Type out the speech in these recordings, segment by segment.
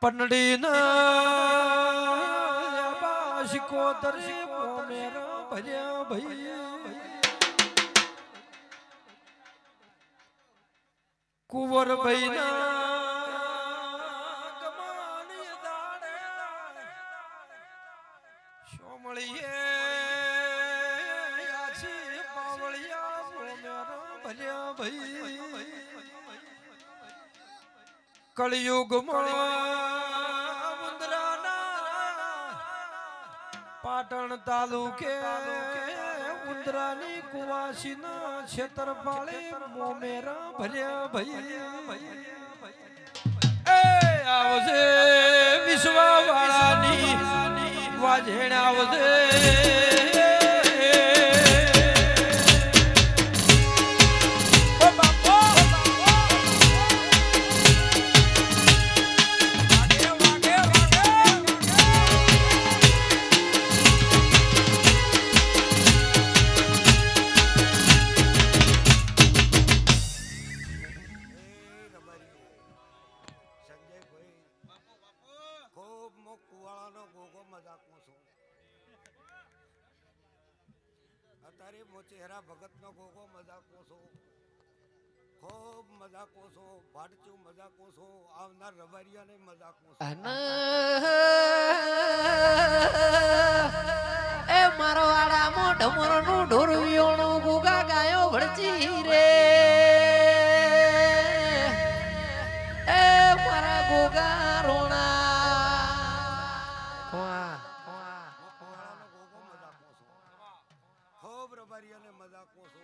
પનડી નાશિકો તરે પોમેર ભર્યા ભાઈ કુંવર ભાઈ ના ગમાની દાડે સોમળીએ આછી પાવળિયા પોમેર ભર્યા ભાઈ કળિયુગમાં પાટણ તાલુકે ઉંદરાની કુવાસીના ક્ષેત્રપાળે મોમેરા ભર્યા ભાઈ એ આવશે વિશ્વા વાળાની વાજેણ આવશે ચહેરા ભગત નો ગોગો મજાકો છો ખૂબ મજાકો છો ભાડચું મજાકો છો આવનાર રબારિયા ને મજાકો છો એ મારો આડા મોઢ મોરનું ઢોરવિયોણું ગુગા ગાયો ભડચી રે એ મારા ગોગા રોણા મજાકો છો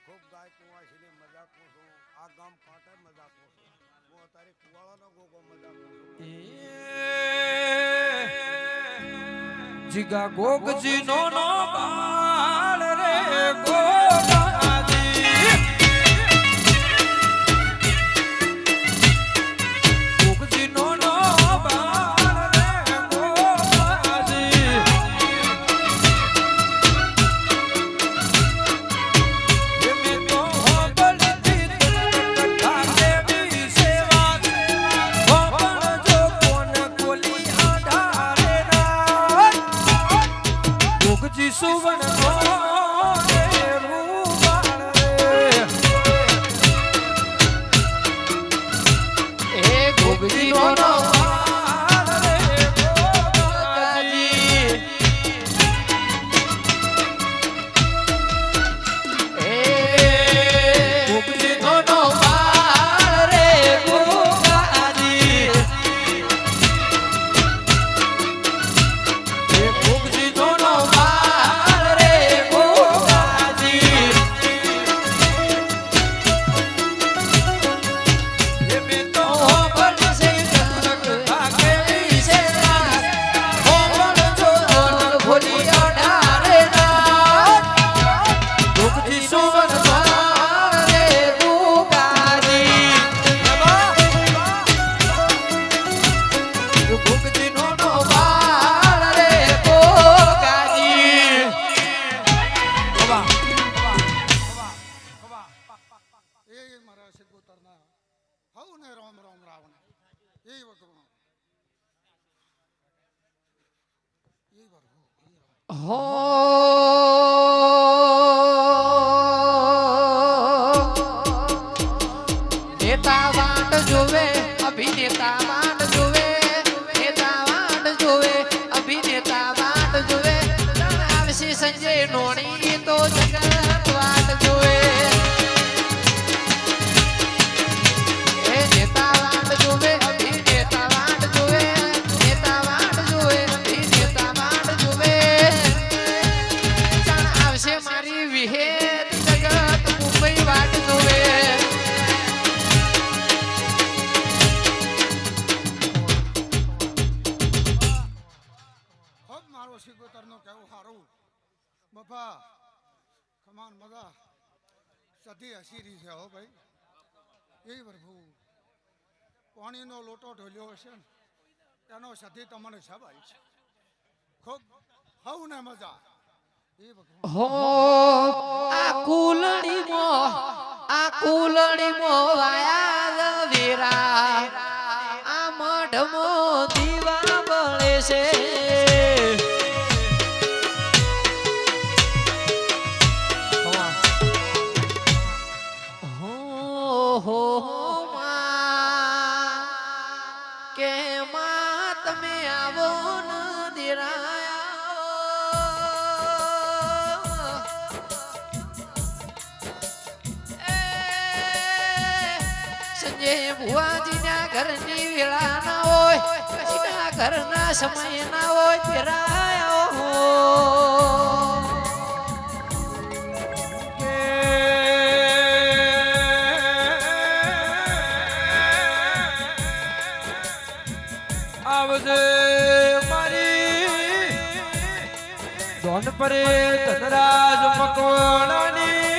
ખૂબ ગાય કુવાસીને મજાકો છો આ ગામ કાંઠે મજાકો છો હું અત્યારે કુવાળાનો ગોગો મજાકો છું જીગા ગોગજી નો બાળ રે ગોગાજી ગોગજી નો સુવન એ ગોગજી નો નેતા વાટ જોવે અભિનેતા વાટ જોવે નેતા વાટ જોવે અભિનેતા વાટ જોવે આવશે સંજય નોણી તો જગત વાટ જોવે એ નેતા વાટ જોવે અભિનેતા વાટ જોવે નેતા વાટ જોવે અભિનેતા વાટ જોવે આવશે મારી વિહેત જગત મુંબઈ વાટ જોવે સિગોતરનો કેવું સારું બપા કમાન મજા સધી હસીરી છે હો ભાઈ એ પ્રભુ પાણીનો લોટો ઢોલ્યો હશે ને એનો સધી તમને સવાય છે ખૂબ હવ ને મજા એ ભગવાન હો આ કુલડી મો વાયા વેરા આ મઢ દાઢમો દીવા બળે છે હો માં કે માં તમે આવો ન દેરાયા સંજય ભુવાજી ના ઘરની વેળા ના હોય પછી ના ઘરના સમય ના હોય દેરાયા આવજે મારી ધોન પરે ધનરાજ મકવાણાની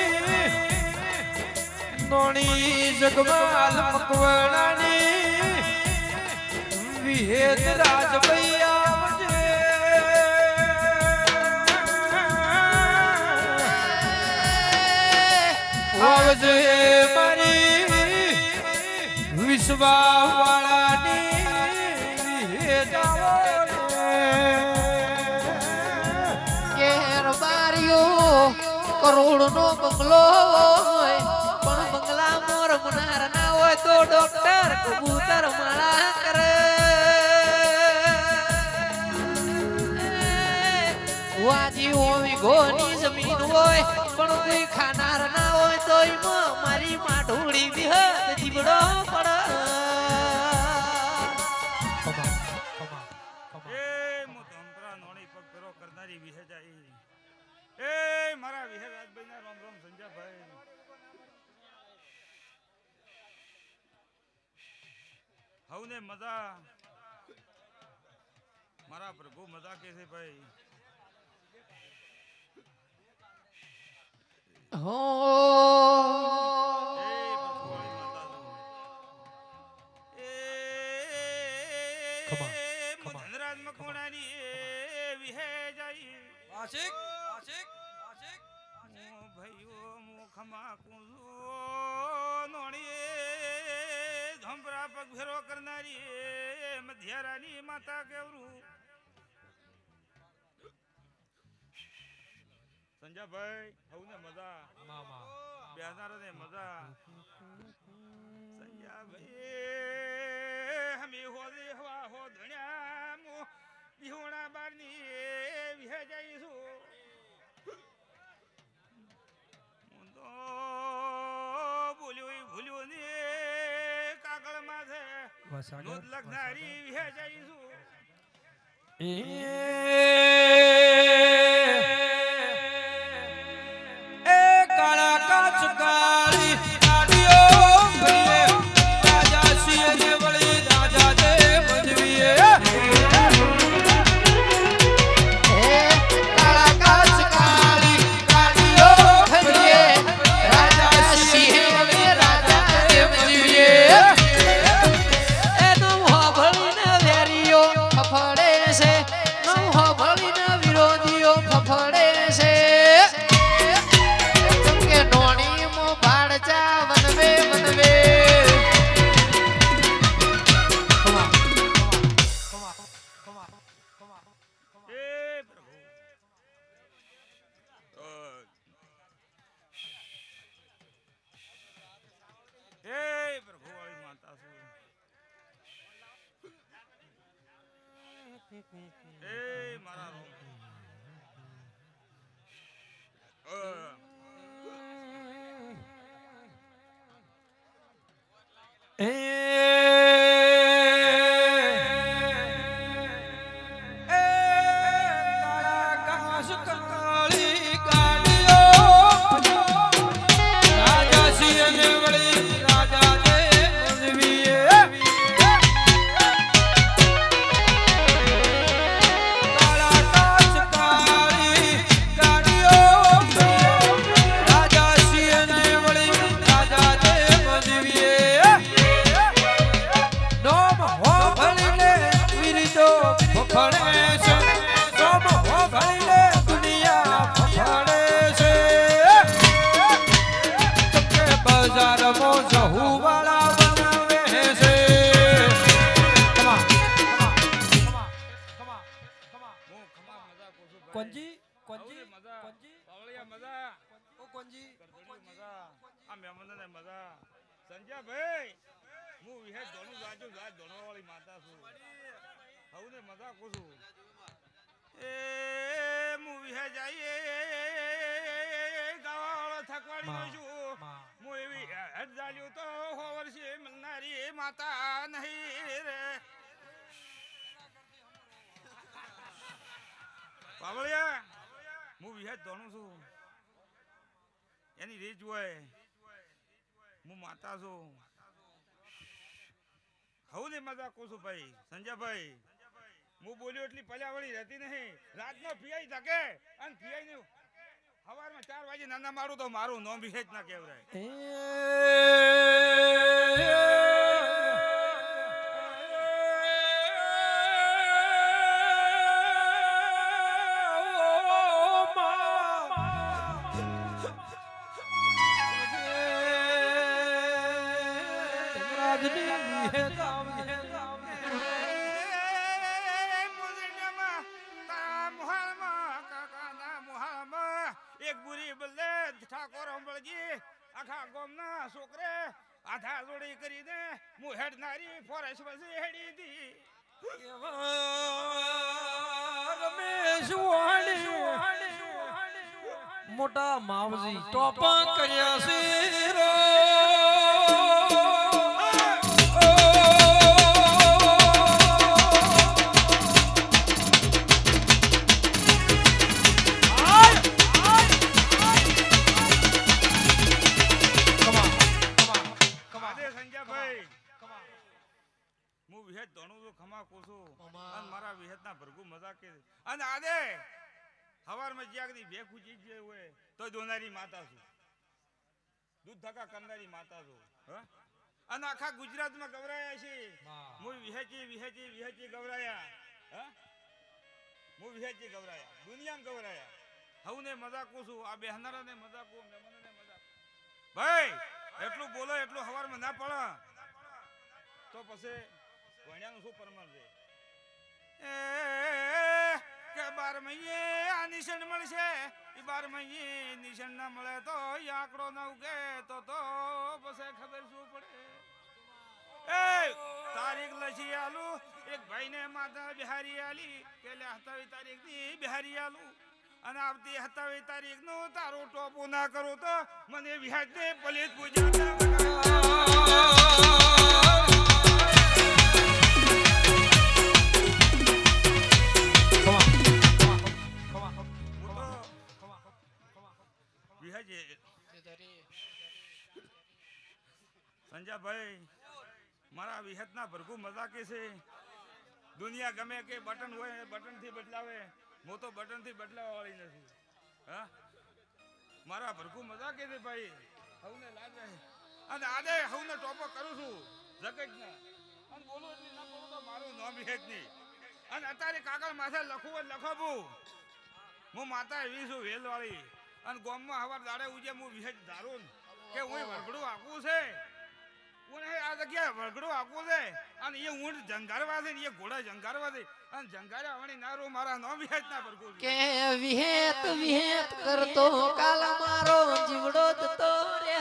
નોણી જગમાલ મકવાણાની વિહેત રાજ ભૈયા આવજે મારી વિશ્વા વાળાની કરોડ નો બંગલો હોય પણ બંગલા મોર મુનાર ના હોય તો ડોક્ટર કબૂતર માળા કરે વાજી હોવી ગોની જમીન હોય પણ કોઈ ખાનાર ના હોય તો મારી માઢોળી વિહત જીવડો પડ મારા વિહે રાજભાઈ ના રામ રામ સંજાભાઈ હવને મજા મારા પ્રભુ મજા કે છે ભાઈ હો ધનરાજ મકવાણાની વિહે જાય આશિક આશિક ભાઈઓ મુખમાં કુંજો નોણીએ ધંભરા પગ ફેરો કરનારી મધ્યારાની માતા કેવરું સંજાભાઈ હવને મજા મામા બેહનારને મજા સંજાભાઈ હમે હોદે હવા હો ધણ્યા મો વિહોણા બારની વિહે જઈશું ભૂલ્યો ને કાગળ માથે નોંધ લખનારી વિહે જઈશું એ કાળા કાચ કાળી ગાડીઓ ભલે રાજા સિંહ ને વળી રાજા દે ભજવીએ કાળા કાચ કાળી ગાડીઓ ભરીએ રાજા સિંહ રાજા દેવ જીવે એ નો ભળીને વેરીઓ ફફડે છે નો ભળીને વિરોધીઓ ફફડે છે કે નોણી મો ભાડચા વનવે વનવે એ પ્રભુ એ પ્રભુ વાળી માતા છું એ મારા રોમ કાળા કાચ કાળી ગાડીઓ રાજા સિંહ ને વળી રાજા દે ભજવીએ કાળા કાચ કાળી ગાડીઓ ભલે સંજયભાઈ હું વિહે ધોણું રાજુ રાજ ધોણવાળી માતા છું હવને મજા કુછું એ હું વિહે જઈએ ગાવાળો થકવાડી નો છું હું એવી હેડ જાલ્યું તો હો વર્ષે મળનારી માતા નહીં રે પાવળિયા હું વિહે ધોણું છું એની રીત હોય હું માતા છું હવું ને મજા કહું છું ભાઈ સંજયભાઈ હું બોલ્યો એટલી પલ્યાવળી રહેતી નહીં રાતનો પીઆઈ થકે અને પીઆઈ ને સવારમાં 4 વાગે નાના મારું તો મારું નોમ બી જ ના કહેવાય એક બુરી બલ્લે ઠાકોર અંબળજી આખા ગામના છોકરે આધા જોડી કરીને હું હેડનારી ફોરેસ્ટ બસી હેડી દી રમેશ વાણી મોટા માવજી ટોપા કર્યા છે રો મારા વિહેતના ભરગુ મજા કે અને આદે હવારમાં જ્યાંથી બે ખુજી જે હોય તો દોનારી માતા છું દૂધ ધકા કરનારી માતા છું અને આખા ગુજરાતમાં ગવરાયા છે હું વિહેચી ગવરાયા હું વિહેચી ગવરાયા દુનિયામાં ગવરાયા હવને મજા કહું છું આ બેહનારાને મજા કહું મહેમાનોને મજા ભાઈ એટલું બોલો એટલું હવારમાં ના પડે તો પછી વણ્યાનું શું પરમાન છે કે 12 મહિને આ નિશાન મળશે એ 12 મહિને નિશાન ના મળે તો એ આંકડો ન ઉગે તો પછી ખબર શું પડે એ તારીખ લખી આલું એક ભાઈને માતા બિહારી આલી કે 27 તારીખ ની બિહારી આલું અને આવતી 27 તારીખ નું તારું ટોપું ના કરું તો મને વિહાજ ને પોલીસ પૂજા સંજયભાઈ મારા વિહતના ભરગુ મજાકે છે દુનિયા ગમે કે બટન હોય બટન થી બદલાવે હું તો બટન થી બદલાવા વાળી નથી હા મારા ભરગુ મજાકે છે ભાઈ હવને લાજ રહે અને આદે હવને ટોપો કરું છું જગતના અને બોલું એટલે ના બોલું તો મારું નામ વિહેત નહીં અને અત્યારે કાગળ માથે લખવું લખવું હું માતા એવી છું વેલવાળી અને ગામમાં હવાર દાડે ઉજે હું વિહેત ધારું કે હું વરઘડું આખું છે આ જગ્યાએ વરઘડું આખું છે અને એ ઊંટ જંગારવા છે ને એ ઘોડા જંગારવા છે અને જંગારે આવવાની નારો મારા નો વિહેત ના ભરગું કે વિહેત કરતો કાલ મારો જીવડો જતો રે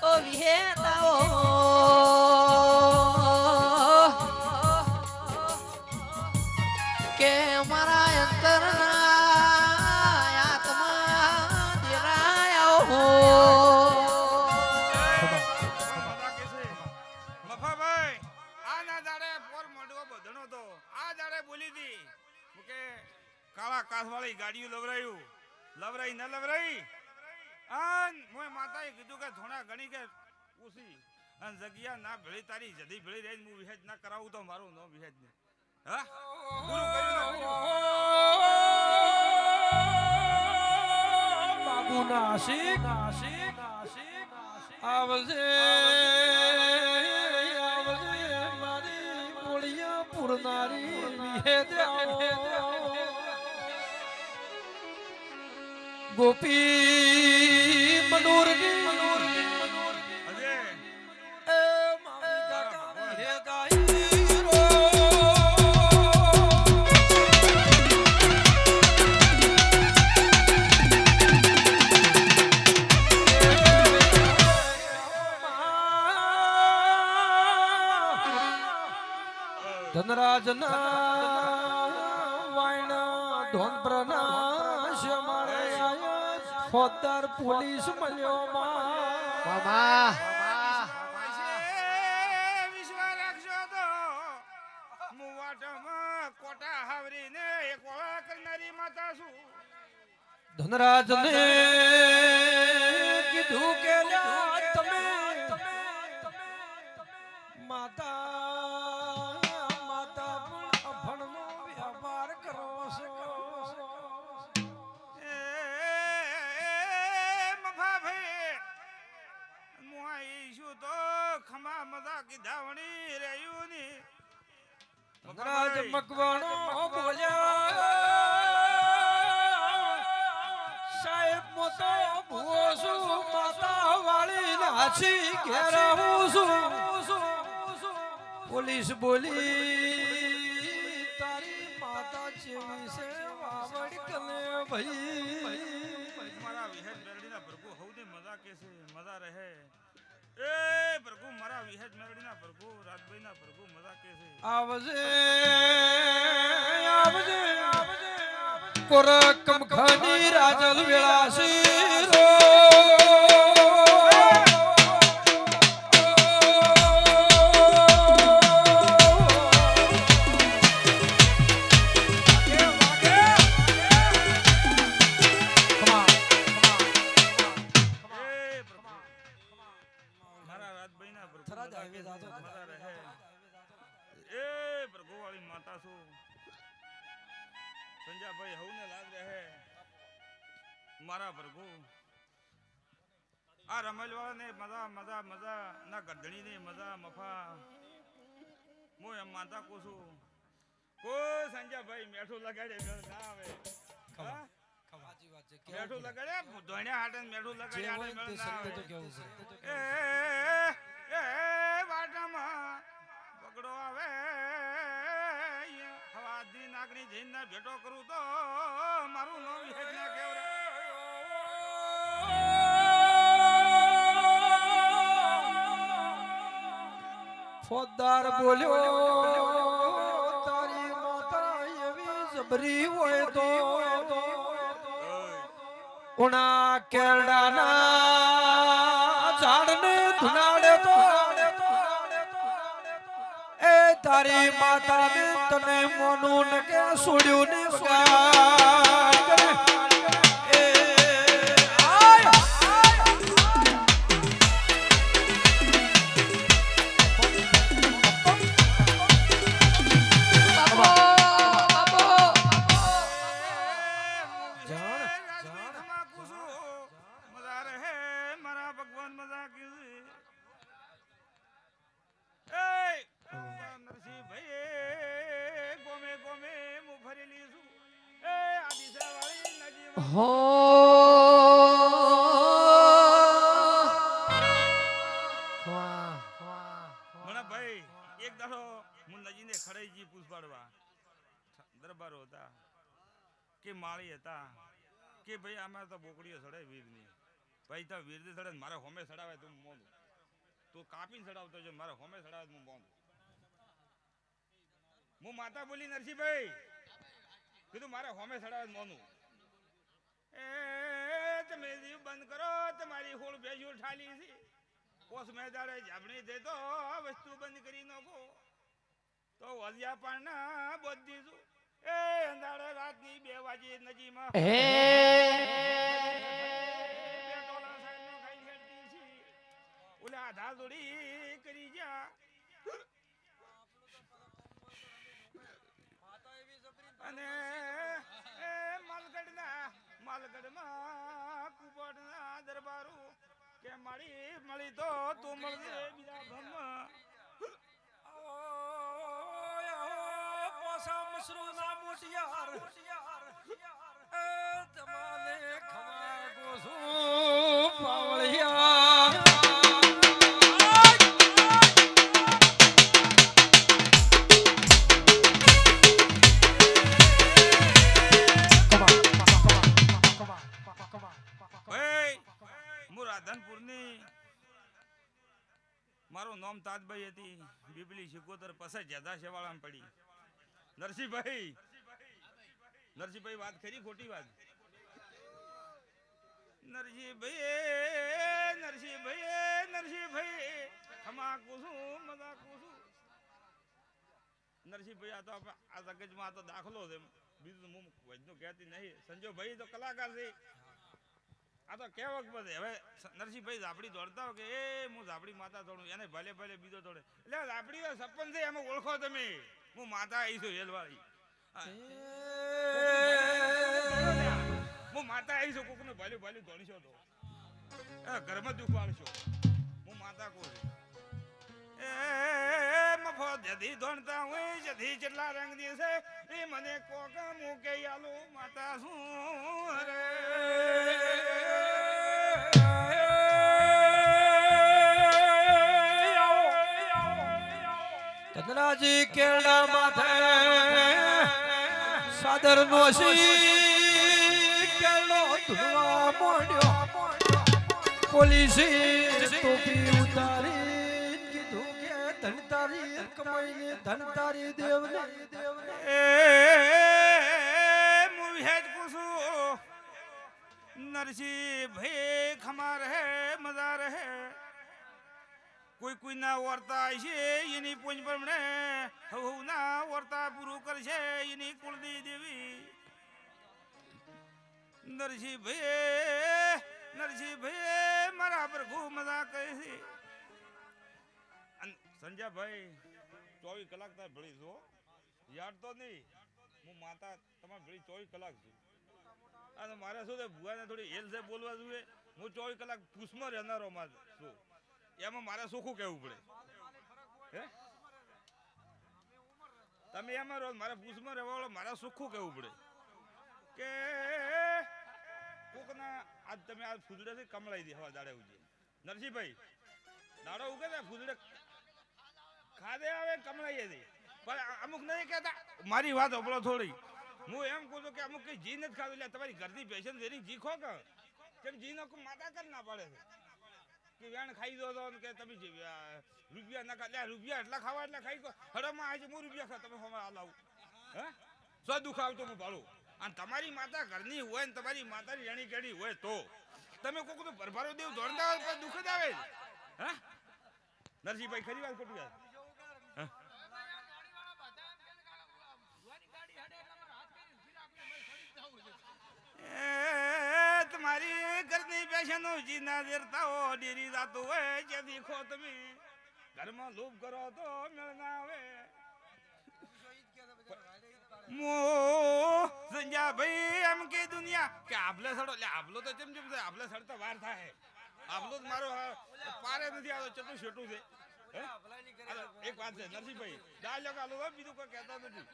ઓ વિહેત આવો કે મારા અંતરના આત્મા દિરાયો હો કાળા કાસવાળી ગાડીઓ લવરાઈ ન લવરાઈ અન મોય માતાએ કીધું કે થોડા ઘણી કે ઉસી અન જગ્યા ના ભેળી તારી જદી ભેળી રહી હું વિહેજ ના કરાવું તો મારું નો વિહેજ ને હા પૂરું કર્યું બાબુ નાસિક આવજે મારી બોળિયા પુરનારી વિહેજ ગોપી મનોરની અજે એ મારી કાકા હે ગાઈ રો ધનરાજના વાયણા ધોન પ્રનાશ મારે ફોજદાર પોલીસ મળ્યો મામા વિશ્વા રાખશો તો મુવાટમાં કોટા હાવરીને એક ઓળા કરનારી માતા છું. ધનરાજને કીધું કે લ્યા તમે માતા માતા પણ અભણનો વ્યાપાર કરો છો. મફાભાઈ હું આવીશું તો ખમા મજા કીધાવણી રહ્યું ની ધનરાજ મકવાણો બોલ્યા સાહેબ મોતો ભૂવો છું માતા વાળી નાસી ઘેરાવું છું. પોલીસ બોલી તારી માતા જેવી છે વાવડ કલે ભાઈ. મારા વિહેજ મેરડીના પ્રભુ હૌને મજા કે છે મજા રહે. એ પ્રભુ મારા વિહેજ મેરડીના પ્રભુ રાજભાઈના પ્રભુ મજા કે છે. આવજે આવજે કોરકમ ખની રાજલ વેળાસી રો મારા રાજભાઈના પ્રભુ થરાદ મજા હાઈવે કે છે, જાતો હતો. મજા રહે. એ પ્રભુ વાળી માતા છું સંજાભાઈ હવને લાગ રહે મારા પ્રભુ. આ રમલવાળા ને મજા મજા મજા ના ગધણી ને મજા મફા હું એમ માતા કહું છું કો સંજાભાઈ મેઠું લગાડે ઘર ના આવે. હા? સાચી વાત છે. મેઠું લગાડે ધોણ્યા હાટે મેઠું જે લગાડે હોય હાટે તે મેળ ના સત્ય તો આવે. કેવું છે. એ વાટામાં બગડો આવે હવાદી નાગણી જઈને ભેટો કરું તો મારું નામ હેજ ના કેવરે. ફોજદાર બોલ્યો તારી માતા એવી જબરી હોય તો ઉણા કેળડાના ઝાડને ધુનાડે તો એ તારી માતાને તને મોનું ને કે છોડ્યું ને વગાડ કરે. એ આય મજા રહે મારા ભગવાન મજા કીધી. નરસિંહભાઈ ગોમે ગોમે હું ફરેલી છું. એ આ દિશાવાળી નજીક હો મને ભાઈ એક દાડો હું નજીને ખડાઈજી પૂછપાડવા દરબારો હતા કે માળી હતા કે ભાઈ આમાં તો બોકડીઓ સડાય વીરની ભાઈ તો વીર સડે મારે હોમે સડાવે તું મોનું તું કાપીને સડાવતો છે મારે હોમે સડાવે હું મોનું. હું માતા બોલી નરસિંહભાઈ કીધું મારે હોમે સડાવે મોનું. એ તમે જીવ બંધ કરો તમારી હોળ ભેજુ ઠાલી છે પોસ મેદાડે જાબણી દે તો વસ્તુ બંધ કરી નાખો તો વલિયા પાણા બધી છું. એ અંધારે રાતની 2 વાગે નજીમાં હે પેટોલા સાહેબનો ખાઈ હેડતી છે. ઓલા આધા દોડી કરી જા અને એ માલગઢમાં કુબડના દરબારો કે મારી મળી તો તું મળજે બીજા બ્રહ્મ. પાસા મસરૂના મોટિયાર એ તમારે ખમા ગોસું પાવળિયા. મારું નામ તાજભાઈ હતી બીબલી શિકોતર પછી જદા શેવાળામાં પડી નરસિંહભાઈ વાત ખરી ખોટી વાત નરસિંહભાઈ ખમા કુસુમ મજા કુસુમ નરસિંહભાઈ આ તો આ જગજમાં તો દાખલો છે બીજું હું વૈજનું કહેતી નહીં સંજોભાઈ તો કલાકાર છે આ તો કહેવત બધે હવે નરસિંહભાઈ ઝાપડી દોડતા હોય કે એ હું ઝાપડી માતા દોડું એને ભલે બીજો દોડે એટલે ઝાપડી તો સપન છે એમાં ઓળખો તમે હું માતા આવી છું હેલવાળી હું માતા આવી છું કોકનું ભલે દોડીશો તો ઘરમાં દુઃખ વાળશો હું માતા કહું છું એ મફો જધી દોડતા હોય જધી જેટલા રંગ દેશે એ મને કોક મૂકે આલો માતા શું રે ચંદ્રાજી કેળા માથે સાદર નો કેળો ધુવા મોડ્યો પોલીસી ટોપી ઉતારી કીધું કે ધન તારી કમાઈને ધન તારી દેવને હું હેજ પૂછું નરસિંહભાઈ ખમા રહે મજા રહે કોઈ ના વર્તા છે એની પૂંજ પ્રમાણે હવ ના વર્તા પૂરું કરશે એની કુળદી દેવી નરસિંહભાઈ મારા પ્રભુ મજા કહે છે સંજયભાઈ 24 કલાક તાર ભળી છો યાદ તો નહીં હું માતા તમારે ભળી 24 કલાક છું અને મારે શું છે ભુવાને થોડી હેલ છે બોલવા જોઈએ હું 24 કલાક પુષ્માં રહેનારો માં છું એમાં મારે સુખું કહેવું પડે હે તમે એમાં રહો મારે પૂછમાં રહેવાળો મારે સુખું કહેવું પડે કે કોકના આજ તમે આ ફૂદડેથી કમળાઈ દે હવા દાડે ઉજે નરસિંહભાઈ દાડો ઉગે ને ફૂદડે ખાધે આવે કમળાઈ દે પણ અમુક નહીં કહેતા મારી વાત અપડો થોડી હું એમ કહું છું કે અમુક કઈ જી નથી ખાધું એટલે તમારી ઘરની પેશન્ટ વેરી જી ખો કે કેમ જીનો માતા કર ના પડે છે કે વેણ ખાઈ દો તો કે તમે રૂપિયા ના ખા રૂપિયા એટલા ખાવા એટલે ખાઈ ગયો હડમાં આજે હું રૂપિયા ખા તમે હમણાં હલાવું હે સો દુઃખ આવતો હું ભાડું અને તમારી માતા ઘરની હોય ને તમારી માતાની રેણી કેડી હોય તો તમે કોક તો ભરભારો દેવ દોડતા હોય પણ દુઃખ જ આવે હે નરસિંહભાઈ ખરી વાત ખોટી વાત તમારી ઘરની પેશનો જીના દેરતા હો ડેરી જાતો હોય જે દેખો તમે ઘરમાં લોભ કરો તો મેળ ના આવે સંજયભાઈ એમ કે દુનિયા કે આભલે સડો એટલે આભલો તો જેમ છે આભલે સડતા વાર થાય આભલો જ મારો પારે નથી આવતો ચટલું છેટું છે એક વાત છે નરસિંહભાઈ દાળ લગાલો બીજું કોઈ કહેતા નથી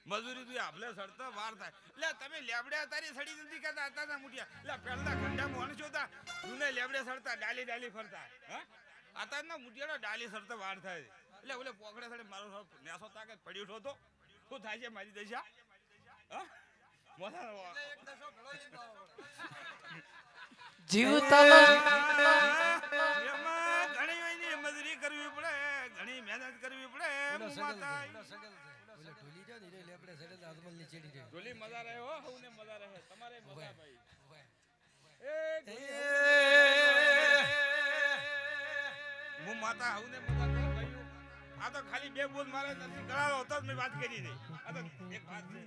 મજૂરી તું આભલે સડતા વાર થાય એટલે તમે લેબડ્યા તારી સડી નથી કહેતા હતા મુઠિયા એટલે પહેલા ઘંટા મોણ જોતા તું લેબડે સડતા ડાલી ફરતા હા આતાના મુઠિયાનો ડાલી સડતા વાર થાય એટલે ઓલે પોકડે સડે મારો નેસો તાકાત પડી ઉઠો તો શું થાય છે મારી દશા જીવતા ઘણી હોય મજૂરી કરવી પડે ઘણી મહેનત કરવી પડે ઢોલી મજા રહે હો હવને મજા રહે તમારે મજા ભાઈ હું માતા હવને મજા કહું ભાઈ આ તો ખાલી બે બોલ મારે નથી કરાવો તો મેં વાત કરી દે આ તો એક વાત છે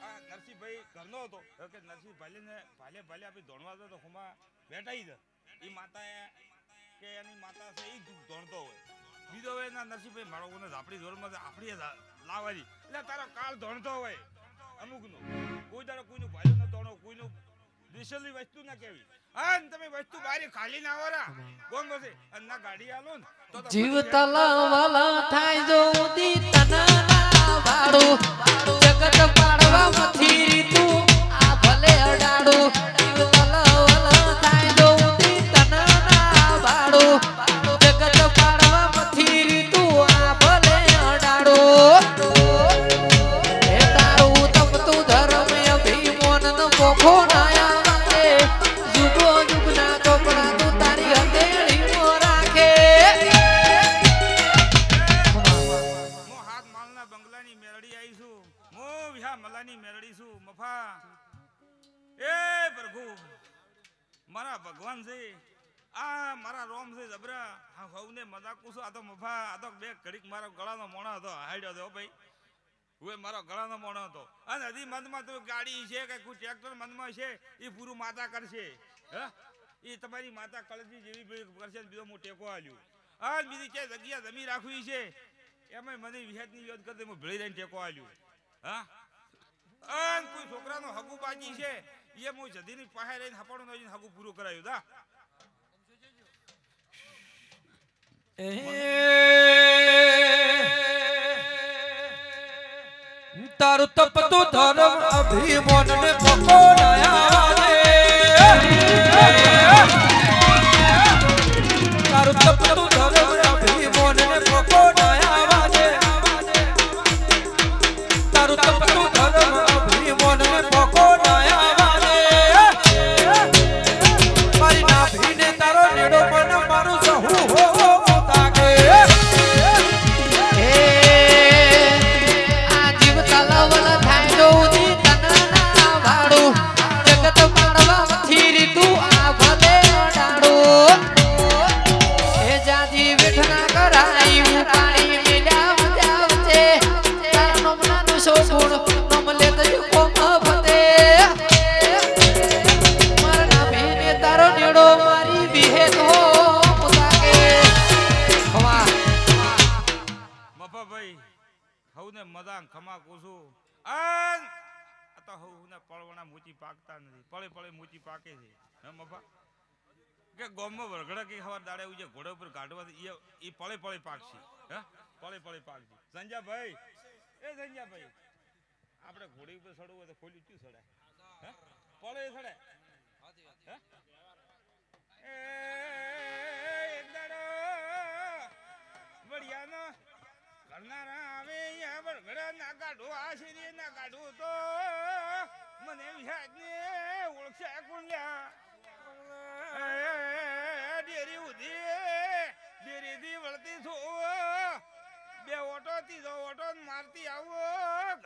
આ નરસિંહભાઈ ઘરનો હતો કે નરસિંહભાઈ ને ભાલે આપી ધોણવા દો તો હુમા બેઠાઈ દે એ માતા કે એની માતા છે એ ધોણતો હોય બીજો હોય ના નરસિંહભાઈ મારો કોને આપણી જોરમાં આપણી લાવવાની એટલે તારો કાળ ધોણતો હોય અમુકનું કોઈ તારો કોઈનું ભાઈ ન ધોણો કોઈનું દિશેલી વસ્તુ ના કેવી હા તમે વસ્તુ બારી ખાલી ના આવરા કોણ બસે અને ના ગાડી આલો ને તો જીવતા વાલા થાય જો ઉદી તના વાળો જગત પાડવા મથી તું આ ભલે અડાડો જીવતા વાલા થાય જો ઉદી તના વાળો જગત પાડવા મથી તું આ ભલે અડાડો એ તારું તપતું ધર્મ અભિમાન ન મોખો નાયા જુગો જુગના ચોપડા તું તારી હથેળી રાખે મારા ભગવાન છે આ મારા રોમ છે જબરા હા હવને મજાક કુસો આ તો મફા આ તો બે ઘડીક મારો ગળાનો મોણો હતો હાડ્યો હતો ભાઈ હું મારો ગળાનો મોણો હતો અને હજી મનમાં તો ગાડી છે કે કોઈ ટ્રેક્ટર મનમાં છે એ પૂરું માતા કરશે હે એ તમારી માતા કળજી જેવી કરશે બીજો હું ટેકો આલ્યું અને બીજી ક્યાંય જગ્યા જમી રાખવી છે એમાં મને વિહેતની યાદ કરતી હું ભેળી રહીને ટેકો આલ્યું હા અને કોઈ છોકરાનો હગુ બાકી છે એ હું જધીની પાસે રહીને હપાડું રહીને હગુ પૂરું કરાયું દા તારું તપતું ધર્મ અભિમાન ને પકોડાયા તારું તપતું ધર્મ અભિમાન ને પકોડાયા તારું તપતું ધર્મ અભિમાન ને પકોડાયા મારી નાભીને તારો નેડો પણ મારું સહુ હો તાકે લવલ થાય દોજી તનના વાડું જગત પાડવા થી તું આ ભલે ડાડું એ જાજી વિઠના કરાયું પાણી મેલ્યા મજા વચ્ચે તાર નમનાનું શોભુણ નમ લે તજુ કોમ ફતે મારા ભીને તારો નેડો મારી વિહેત હો મુતાકે વાહ મફાભાઈ હવને મજાક ખમા કુસું આ તો હવને પળવણા મૂચી પાકતા નથી પળે પળે મૂચી પાકે છે હે મફા કે ગોમમાં વરઘડા કે ખબર દાડે ઉજે ઘોડા ઉપર કાઢવા એ પળે પળે પાકશે હે પળે પળે પાકશે સંજાભાઈ એ સંજાભાઈ આપણે ઘોડી ઉપર ચડવું હોય તો ખોલી ક્યું ચડે હે પળે ચડે હે એ એક દાડો વડિયાનો કરનારા આવે યા વરઘડા ના કાઢો આશીર્ય ના કાઢો તો મને વિહાજને ઓળખે કુંડ્યા ડેરી થી વળતી છો બે ઓટો ત્રીજો ઓટો મારતી આવો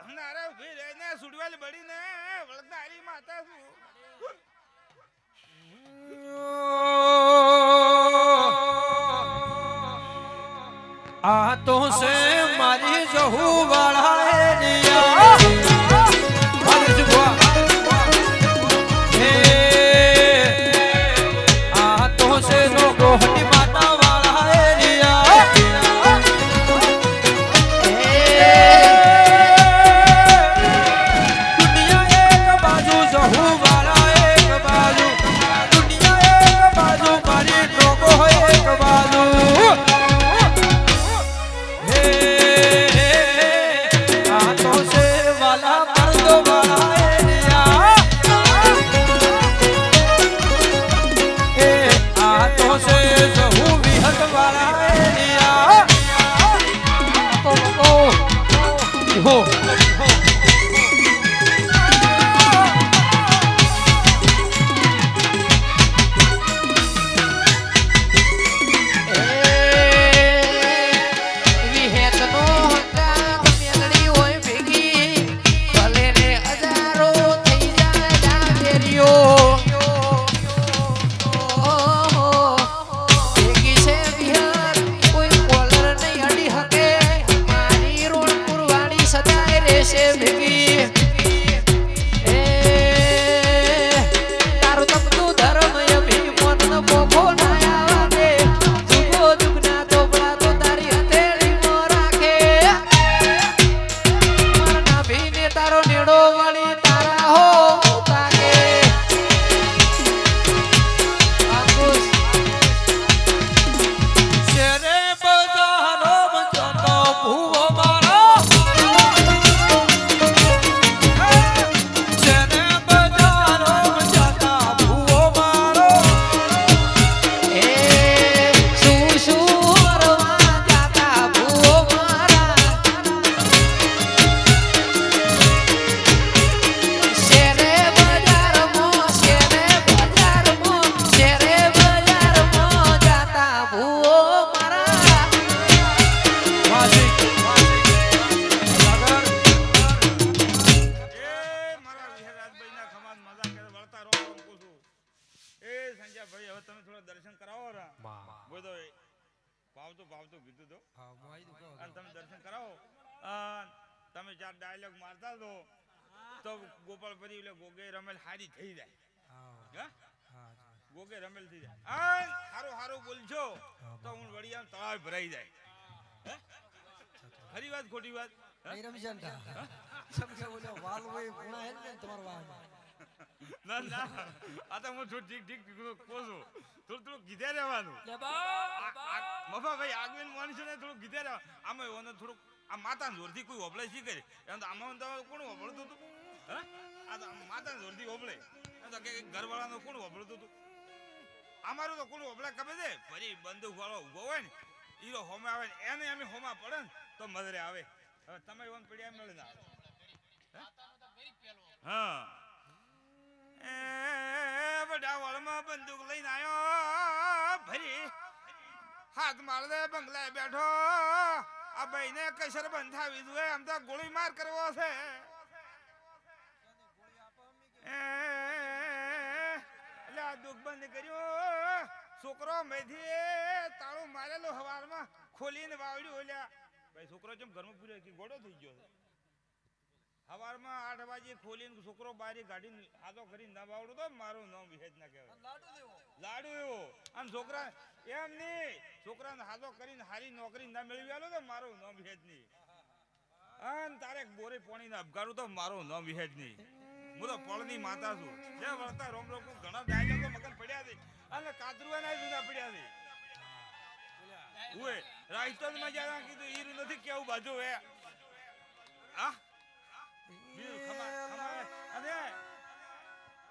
ઘનારે ઉભી રહીને સુડવેલ બળીને વળનારી માતા છું આ તો છે મારી જહુ વાળા આ તો છે લોકો હટી માતા વાળા દુનિયા એક બાજુ જહુ વાળા એક બાજુ દુનિયા એક બાજુ મારી લોકો એક બાજુ ભાવતું કીધું તો હા હું આવી દઉં કહો અને તમે દર્શન કરાવો તમે 4 ડાયલોગ મારતા તો ગોપાલ પરી એટલે ગોગે રમેલ હારી થઈ જાય હા હા હા ગોગે રમેલ થઈ જાય હારું બોલજો તો હું વડિયા તળાવ ભરાઈ જાય હે? ખરી વાત ખોટી વાત એ રમજાન તા સમકે બોલો વાલ હોય ગુણા હે ને તમારો વાલ ના આ તો હું ઠીક કોસો થોડું ગીધે રહેવાનું લે બા મફા ભાઈ આગવેન માણસો ને થોડું ગીધે રહેવાનું આમાં ઓને થોડુંક આ માતા જોરથી કોઈ હોબળે શી કરે એમ તો આમાં તો કોણ હોબળતું હતું હે આ તો માતા જોરથી હોબળે એમ તો કે ઘરવાળાનો કોણ હોબળતું હતું અમારું તો કોણ હોબળે ખબર છે ફરી બંદૂક વાળો ઉભો હોય ને ઈરો હોમે આવે ને એને અમે હોમા પડે ને તો મધરે આવે હવે તમે ઓન પડ્યા એમ મળે ના હા એ બડા વાળમાં બંદૂક લઈને આવ્યો ભરી હાથ માર દે બંગલાએ બેઠો આ ભાઈને કસર બંધાવી દે આમ તો ગોળી માર કરવો છે એટલે આ દુઃખ બંધ કર્યો છોકરો મેથી તાળું મારેલો હવારમાં ખોલીને વાવડ્યું ઓલ્યા ભાઈ છોકરો જેમ ઘરમાં પૂર્યો કે ગોળો થઈ ગયો છે હવારમાં 8 વાગે ખોલીને છોકરો બારી ગાડીને આદો કરીને ના વાવડું તો મારું નામ વિહેજ ના કહેવાય લાડુ એવો અને છોકરા એમ નહીં છોકરાને હાદો કરીને હારી નોકરી ના મેળવી આલો તો મારું નામ વિહેજ નહીં અને તારે બોરે પોણીને અબગાડું તો મારું નામ વિહેજ નહીં હું તો પળની માતા છું જે વળતા રોમ ઘણા ડાયલોગો મગન પડ્યા છે અને કાતરુઆના જુદા પડ્યા છે ઓએ રાજસ્થાનમાં જ્યાં કીધું ઈરું નથી કેવું બાજુ હે આ અને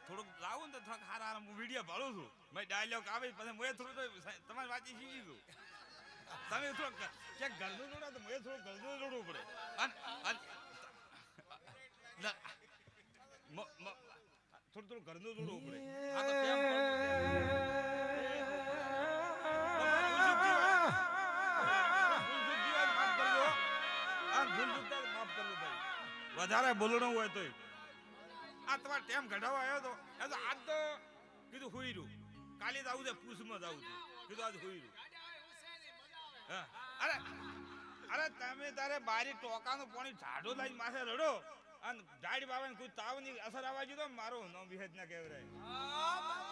થોડુંક લાવું ને તો થોડાક હારા હું વિડીયો ભાડું છું મેં ડાયલોગ આવે પછી મેં થોડું તમારી વાંચી શીખી છું તમે થોડુંક ક્યાંક ઘરનું જોડો તો મેં થોડું ઘરનું જોડવું પડે થોડું ઘરનું જોડવું પડે આ તો કેમ વધારે બોલણું હોય તો આ તમારે ટેમ ઘટાડવા આવ્યો તો એ તો આજ તો કીધું હુઈ રહ્યું કાલે જ આવું છે પૂછમાં જ આવું છું કીધું આજ હુઈ રહ્યું અરે તમે તારે બારી ટોકાનું પાણી ઝાડો લઈને માથે રડો અને ઝાડ બાવાને કોઈ તાવની અસર આવવા દીધો મારો નો વિહેજ ના કહેવાય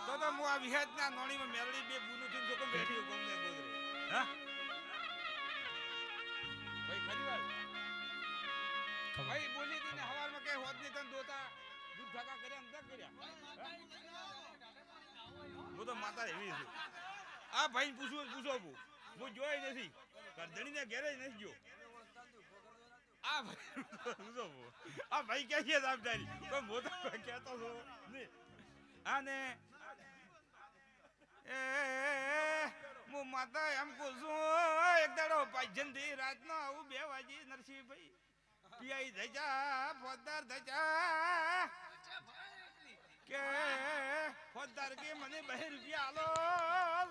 તો હું આ વિહેજ ના નોણીમાં મેરડી બે બુનું થી જોકો બેઠી ગમને ગોદરે હા ભાઈ ખરી વાત ભાઈ બોલી હતી ને હવારમાં કઈ હોત નહીં તને દોતા દૂધ ઠાકા કર્યા ને કર્યા હું તો માતા એવી છું આ ભાઈ પૂછો હું જોઈ નથી કરધણી ને ઘેરે નથી ગયો આ ભાઈ કે છે જવાબદારી કોઈ મોટા કહેતો છો નહીં આને એ હું માતા એમ કહું છું એક દાડો પાજનથી રાતનો આવું 2 વાગે નરસિંહભાઈ પીઆઈ ધજા ફોજદાર ધજા કે ફોજદાર કે મને 2 રૂપિયા આલો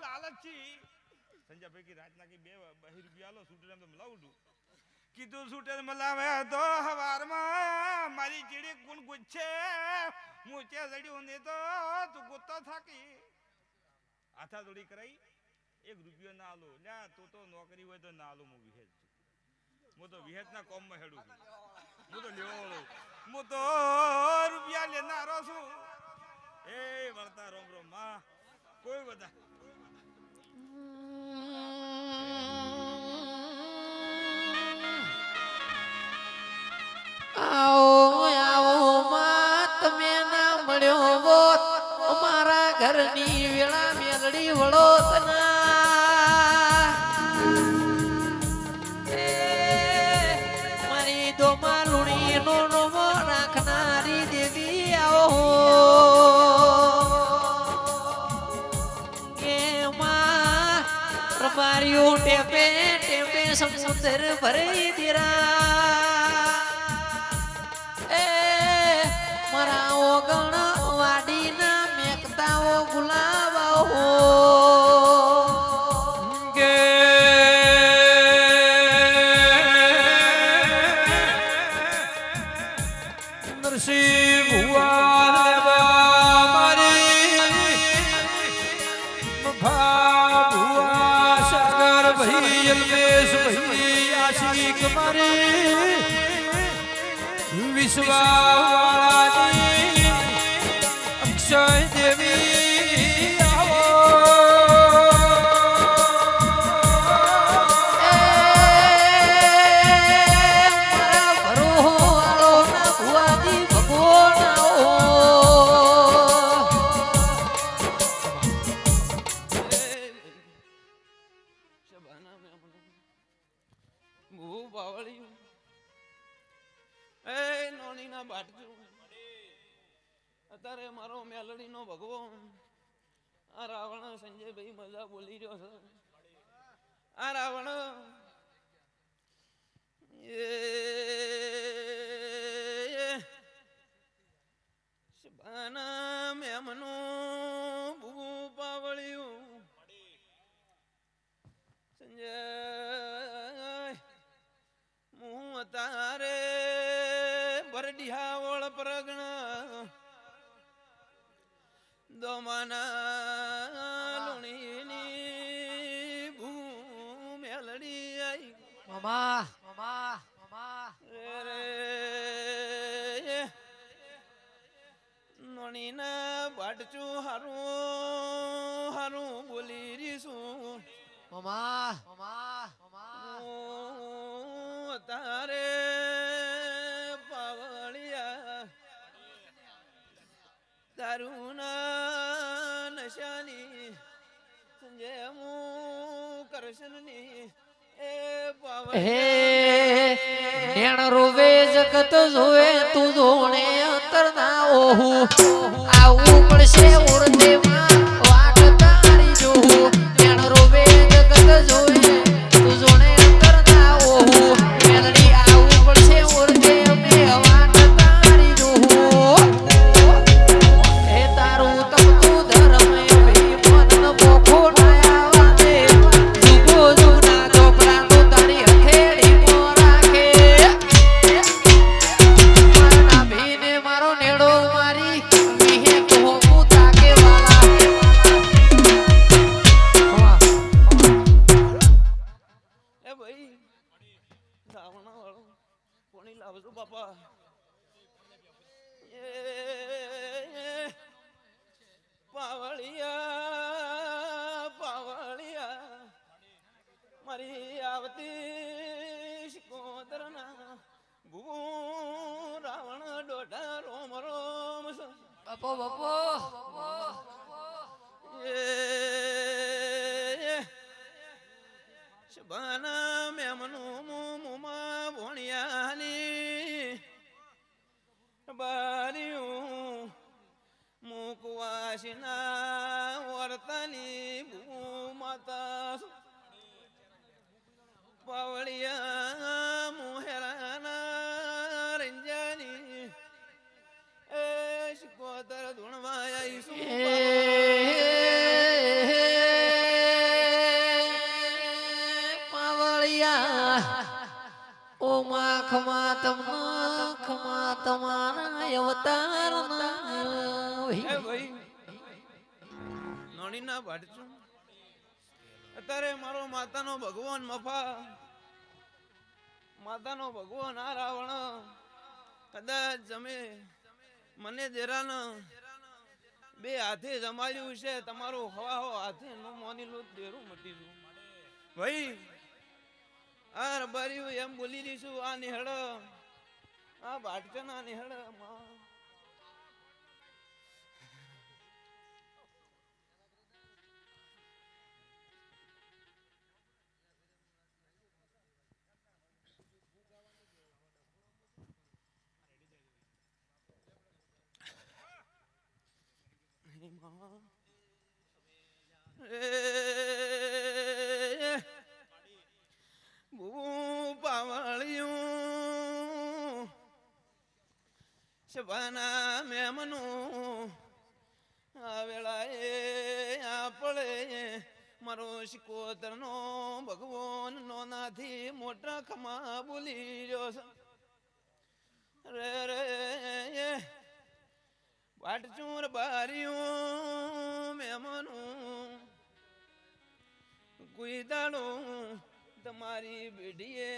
લાલચી સંજયભાઈ કે રાતના કે 2 રૂપિયા આલો સૂટર એમ તો મલાવું કીધું સૂટર મલાવે તો હવારમાં મારી ચીડી ગુણ ગુચ્છે મૂચે જડ્યું ને તો તું ગુત્તો થાકી હાથા દોડી કરાઈ 1 રૂપિયો ના આલો લ્યા તો નોકરી હોય તો ના આલો હું વિહેજ હું તો વિહેજ ના કોમ માં હેડું છું હું તો લેવો હું તો રૂપિયા લેનારો છું એ વળતા રોમ માં કોઈ બધા આવો માં તમે ના મળ્યો હોત અમારા ઘરની વેળા મેલડી વળો મારી દોમા લુણી નો નોમો રાખનારી દેવી આવો કે માં રબારીઓ ટેપે ટેપે સમુદ્ર ભરી દીરા મારા ઓગણ વાડીના મેકતાઓ ગુલાબો ગે નરસિંહ ભુવા મારી ભા ભુવા સાગર ભાઈ અલ્પેશ ભાઈ આશિક મારી વિશ્વાવાળાની અક્ષય દેવી આવો અત્યારે મારો મેલડી નો ભગવાન આ રાવણ સંજયભાઈ મજા બોલી રહ્યો છે આ રાવણ શબાના મેમનો ભૂ પાવળ્યું સંજય હું તારે બરડિયાવળ પ્રગણ દોમાના લુણીની ભૂ મેલડી આઈ મામા મામા મામા રે નોણીના બાટચું હારું હારું બોલી રીશું મામા મામા મામા તારે પાવળિયા દારૂના નશાની સંજય હું કરશનની એ હે નેણ રોવે જગત જોવે તું જોણે અંતર ના ઓહું આવું પડશે ઉર્દેમાં વાટ તારી જોહું નેણ રોવે જગત જોવે તું જોણે અંતર ના ઓહું મેલડી આવું પડશે ઉર્દે મે વાટ તારી જોહું હે તારું તપતું ધર્મ ભી મન બોખો ના આવાને જુગો જુના ચોપડા તું તારી હથેળી મો રાખે મારા ભીને મારો નેડો મારી વિહે કહો મુતા કે વાલા એ ભાઈ રાવણા વાળો કોણી લાવજો બાપા એ પાવળિયા પાવળિયા મારી આવતી શિકોતરના ભૂ રાવણ ડોઢા રોમ રોમ બાપો બાપો શબાના મેમનું મુમા ભોણિયાની બાર્યું મુકવાસીના વર્તની ભૂમાતા પાવળિયા મોહેરાના રંજાની એ શિકોતર ધૂણવાયા ઓ માં ખમા તમારા અવતાર એ ભાઈ નોણીના ભાડચું અત્યારે મારો માતાનો ભગવાન મફા માતાનો ભગવાન આ રાવણ કદાચ જમે મને દેરાન બે હાથે જમાડ્યું છે તમારું હવા હાથે નું મોની લો દેરું મટી જુ ભાઈ આ રબાર્યું એમ બોલી દઈશું આ નિહળ આ ભાટચન આ નિહળ માં શબાના મેમનું આ વેળાએ આપણે મારો શિકોતર નો ભગવાન નો નાથી મોટા ખમા બોલી રહ્યો છે રે વાટચૂર બાર્યું મેમનું કોઈ દાડો તમારી બેડીએ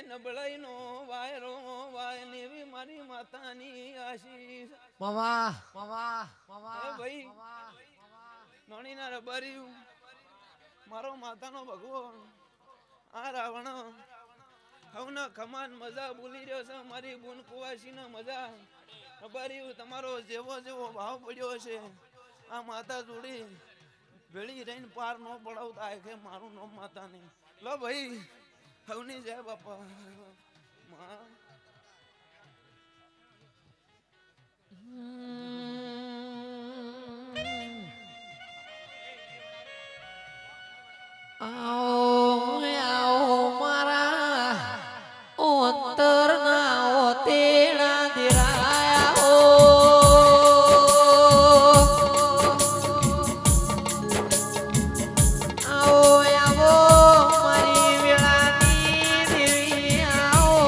નબળાઈનો વાયરો વાય ને એવી મારી માતાની આશીષ. મામા મામા મામા હે ભાઈ નોણીના રબાર્યું મારો માતાનો ભગવાન આ રાવણ હવના ખમાન મજા બોલી રહ્યો છે. મારી બુન કુવાસીના મજા રબાર્યું તમારો જેવો જેવો ભાવ પડ્યો છે આ માતા જોડી ભેળી રહીને પાર ન પડાવતા કે મારું નામ માતા નહીં. લો ભાઈ હવની જય બાપા માં. આવો આવો મારા અંતર ના તેડા દિરાયા હો. આવો આવો મારી વેળાની દેવી આવો.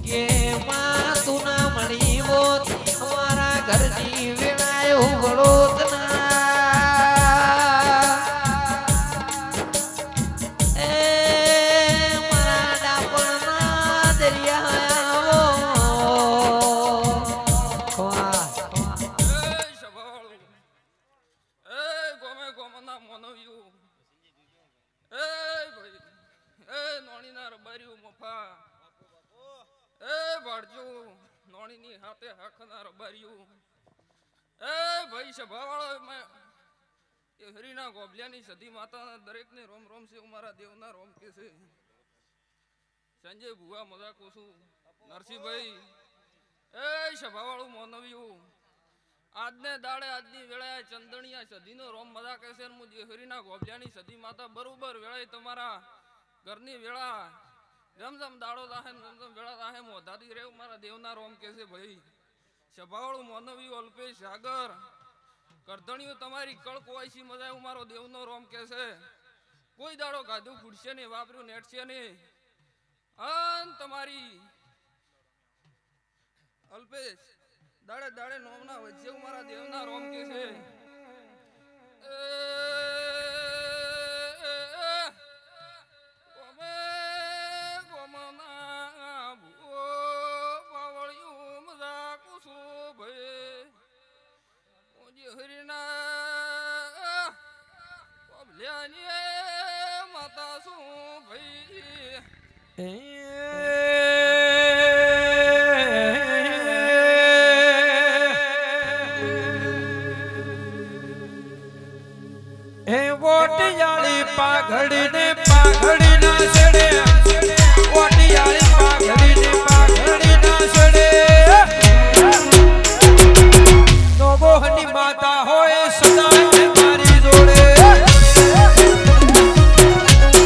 કે માં તું ના મળી હોત અમારા ઘરની વેળાયો વળોત ના. એ મારા ડાપણના દરિયા આવો. વાહ એ સભાવાળું, એ ગોમે ગોમના મોનવ્યું, એ ભાઈ, એ નોણીના રબાર્યું મફા, એ ભાડજો નોણીની હાથે હાખના રબાર્યું, એ ભાઈ સભાવાળો એ હરીના ગોબલિયાની સધી માતાના દરેકને રોમ રોમ છે. મારા દેવના રોમ કે છે. સંજય ભુવા મજા કોશું નરસિંહભાઈ, એ સભાવાળું મોનવ્યું આજને દાડે આજની વેળાએ ચંદણિયા સધીનો રોમ મજા કહેશે. હરીના ગોબલિયાની સધી માતા બરોબર વેળાએ તમારા ઘરની વેળા જેમ જેમ દાડો દાહે જેમ જેમ વેળા દાહે મોધાતી રહે મારા દેવના રોમ કહેશે. ભાઈ સભાવાળું મોનવ્યું અલ્પેશ સાગર કરધણીઓ તમારી કળ કોવાયસી મજા એવું મારો દેવનો રોમ કહેશે. કોઈ દાડો ગાધું ફૂટશે નહીં, વાપર્યું નેટશે નહીં. અન તમારી અલ્પેશ દાડે દાડે નોમના વચ્ચે મારા દેવના રોમ કે છે. માતા શું ભાઈ ઓટિયાળી પાઘડી ને પાઘડી ના છેડે, ઓટિયાળી પાઘડી ને પાઘડી ના છેડે. નોબોહની માતા હોય સદા